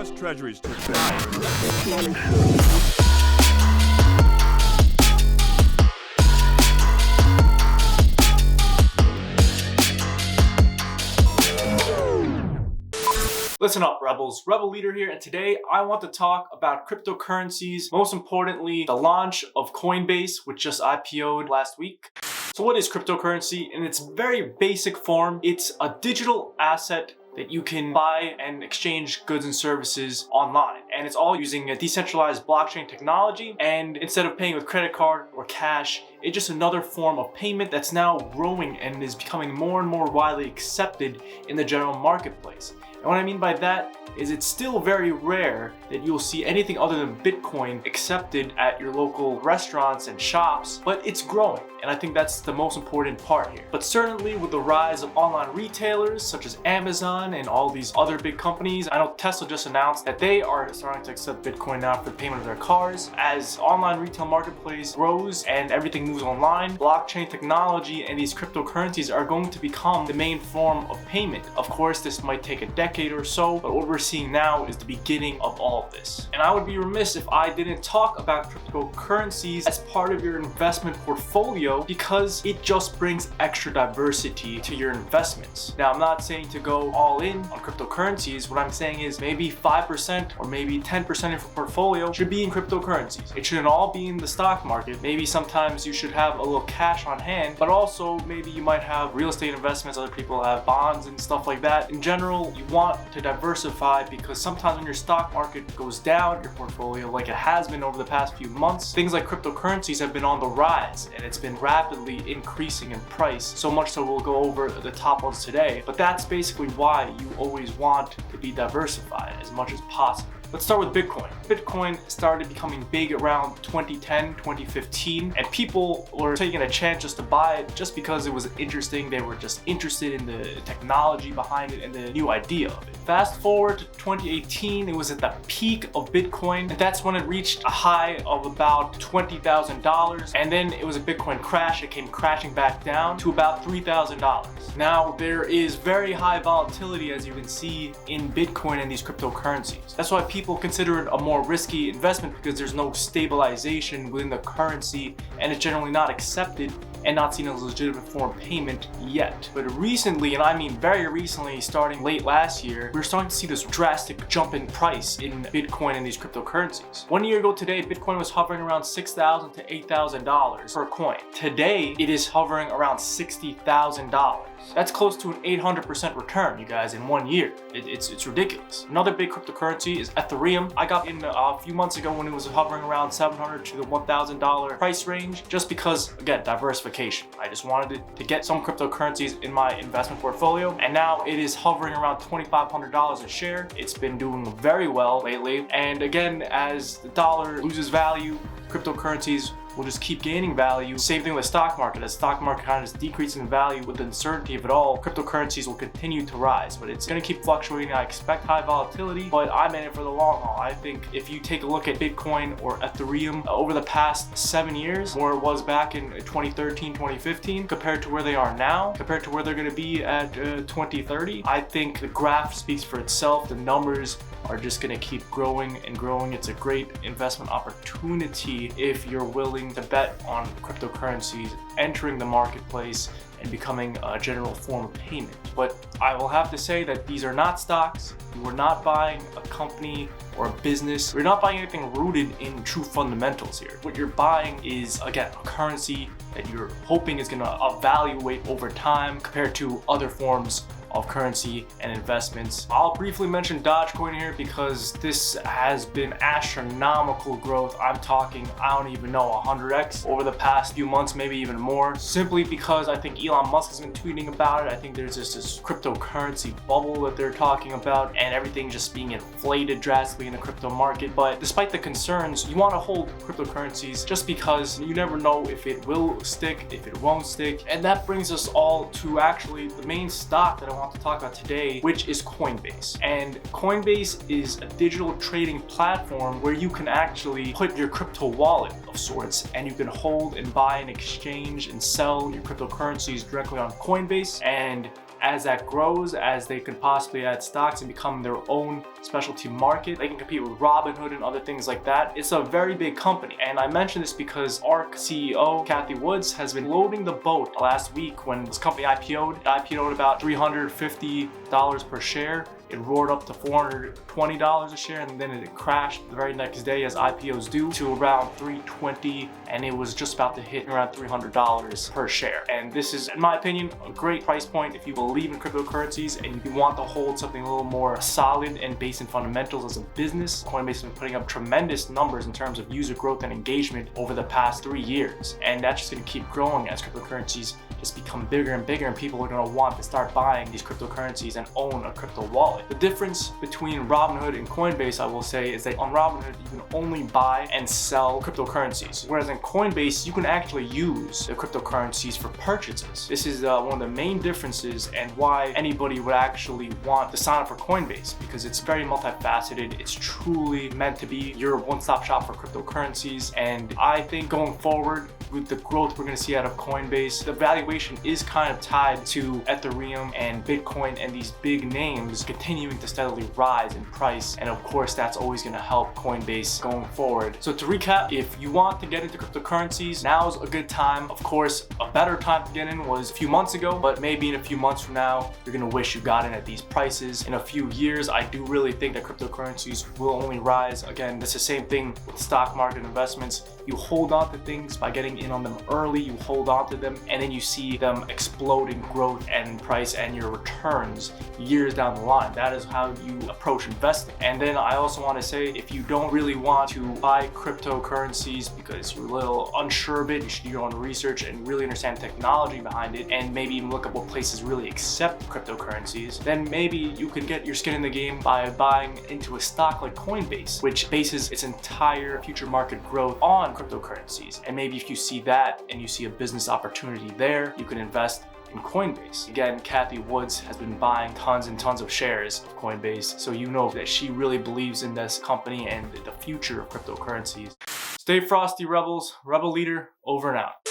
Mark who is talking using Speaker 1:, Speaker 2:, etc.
Speaker 1: U.S. Treasuries took that.
Speaker 2: Listen up, Rebels. Rebel Leader here, and today I want to talk about cryptocurrencies, most importantly, the launch of Coinbase, which just IPO'd last week. So what is cryptocurrency? In its very basic form, it's a digital asset that you can buy and exchange goods and services online. And it's all using a decentralized blockchain technology. And instead of paying with credit card or cash, it's just another form of payment that's now growing and is becoming more and more widely accepted in the general marketplace. And what I mean by that is it's still very rare that you'll see anything other than Bitcoin accepted at your local restaurants and shops, but it's growing. And I think that's the most important part here. But certainly with the rise of online retailers such as Amazon and all these other big companies, I know Tesla just announced that they are starting to accept Bitcoin now for the payment of their cars. As online retail marketplace grows and everything moves online, blockchain technology and these cryptocurrencies are going to become the main form of payment. Of course, this might take a decade or so, but what we're seeing now is the beginning of all of this. And I would be remiss if I didn't talk about cryptocurrencies as part of your investment portfolio, because it just brings extra diversity to your investments. Now, I'm not saying to go all in on cryptocurrencies. What I'm saying is maybe 5% or maybe 10% of your portfolio should be in cryptocurrencies. It shouldn't all be in the stock market. Maybe sometimes you should have a little cash on hand, but also maybe you might have real estate investments, other people have bonds and stuff like that. In general, you want to diversify, because sometimes when your stock market goes down, your portfolio, like it has been over the past few months, things like cryptocurrencies have been on the rise and it's been rapidly increasing in price, so much so we'll go over the top ones today. But that's basically why you always want to be diversified as much as possible. Let's start with Bitcoin. Bitcoin started becoming big around 2010, 2015, and people were taking a chance just to buy it just because it was interesting. They were just interested in the technology behind it and the new idea of it. Fast forward to 2018, it was at the peak of Bitcoin, and that's when it reached a high of about $20,000. And then it was a Bitcoin crash. It came crashing back down to about $3,000. Now, there is very high volatility, as you can see, in Bitcoin and these cryptocurrencies. That's why people consider it a more risky investment, because there's no stabilization within the currency and it's generally not accepted and not seen as a legitimate form of payment yet. But recently, and I mean very recently, starting late last year, we're starting to see this drastic jump in price in Bitcoin and these cryptocurrencies. 1 year ago today, Bitcoin was hovering around $6,000 to $8,000 per coin. Today, it is hovering around $60,000. That's close to an 800% return, you guys, in 1 year. It's ridiculous. Another big cryptocurrency is Ethereum. I got in a few months ago when it was hovering around $700 to the $1,000 price range, just because, again, diversification. I just wanted to get some cryptocurrencies in my investment portfolio, and now it is hovering around $2,500 a share. It's been doing very well lately, and again, as the dollar loses value, cryptocurrencies will just keep gaining value. Same thing with the stock market. As the stock market kind of is decreasing in value with the uncertainty of it all, cryptocurrencies will continue to rise, but it's going to keep fluctuating. I expect high volatility, but I'm in it for the long haul. I think if you take a look at Bitcoin or Ethereum over the past 7 years, where it was back in 2013, 2015, compared to where they are now, compared to where they're going to be at 2030, I think the graph speaks for itself. The numbers are just going to keep growing and growing. It's a great investment opportunity if you're willing to bet on cryptocurrencies entering the marketplace and becoming a general form of payment. But I will have to say that these are not stocks. You are not buying a company or a business. You're not buying anything rooted in true fundamentals here. What you're buying is, again, a currency that you're hoping is going to evaluate over time compared to other forms of currency and investments. I'll briefly mention Dogecoin here because this has been astronomical growth. I'm talking, I don't even know, 100x over the past few months, maybe even more, simply because I think Elon Musk has been tweeting about it. I think there's just this cryptocurrency bubble that they're talking about and everything just being inflated drastically in the crypto market. But despite the concerns, you want to hold cryptocurrencies just because you never know if it will stick, if it won't stick. And that brings us all to actually the main stock that I want to talk about today, which is Coinbase. And Coinbase is a digital trading platform where you can actually put your crypto wallet of sorts, and you can hold and buy and exchange and sell your cryptocurrencies directly on Coinbase. And as that grows, as they could possibly add stocks and become their own specialty market, they can compete with Robinhood and other things like that. It's a very big company. And I mention this because ARK CEO Kathy Woods has been loading the boat. Last week when this company IPO'd, it IPO'd about $350 per share. It roared up to $420 a share, and then it crashed the very next day, as IPOs do, to around $320, and it was just about to hit around $300 per share. And this is, in my opinion, a great price point if you believe in cryptocurrencies and you want to hold something a little more solid and based in fundamentals as a business. Coinbase has been putting up tremendous numbers in terms of user growth and engagement over the past 3 years, and that's just going to keep growing as cryptocurrencies just become bigger and bigger, and people are going to want to start buying these cryptocurrencies and own a crypto wallet. The difference between Robinhood and Coinbase, I will say, is that on Robinhood you can only buy and sell cryptocurrencies, whereas in Coinbase you can actually use the cryptocurrencies for purchases. This is one of the main differences and why anybody would actually want to sign up for Coinbase, because it's very multifaceted. It's truly meant to be your one-stop shop for cryptocurrencies, and I think going forward with the growth we're going to see out of Coinbase, the valuation is kind of tied to Ethereum and Bitcoin and these big names continuing to steadily rise in price, and of course that's always going to help Coinbase going forward. So to recap, if you want to get into cryptocurrencies, now's a good time. Of course, a better time to get in was a few months ago, but maybe in a few months from now you're going to wish you got in at these prices. In a few years, I do really think that cryptocurrencies will only rise. Again, it's the same thing with stock market investments. You hold on to things by getting in on them early, you hold on to them, and then you see them explode in growth and price and your returns years down the line. That is how you approach investing. And then I also want to say, if you don't really want to buy cryptocurrencies because you're a little unsure of it, you should do your own research and really understand the technology behind it, and maybe even look up what places really accept cryptocurrencies. Then maybe you could get your skin in the game by buying into a stock like Coinbase, which bases its entire future market growth on cryptocurrencies. And maybe if you see that and you see a business opportunity there, you can invest in Coinbase. Again, Kathy Woods has been buying tons and tons of shares of Coinbase, so you know that she really believes in this company and the future of cryptocurrencies. Stay frosty, rebels. Rebel leader, over and out.